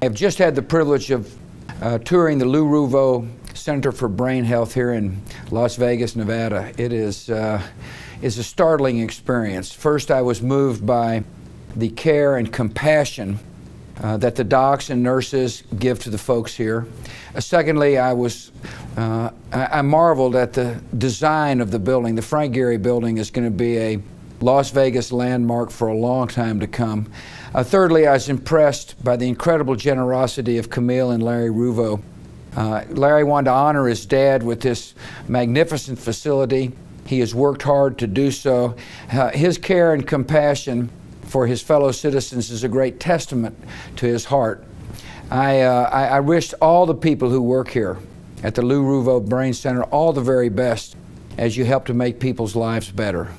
I've just had the privilege of touring the Lou Ruvo Center for Brain Health here in Las Vegas, Nevada. It is a startling experience. First, I was moved by the care and compassion that the docs and nurses give to the folks here. Secondly, I marveled at the design of the building. The Frank Gehry building is going to be a Las Vegas landmark for a long time to come. Thirdly, I was impressed by the incredible generosity of Camille and Larry Ruvo. Larry wanted to honor his dad with this magnificent facility. He has worked hard to do so. His care and compassion for his fellow citizens is a great testament to his heart. I wish all the people who work here at the Lou Ruvo Brain Center all the very best as you help to make people's lives better.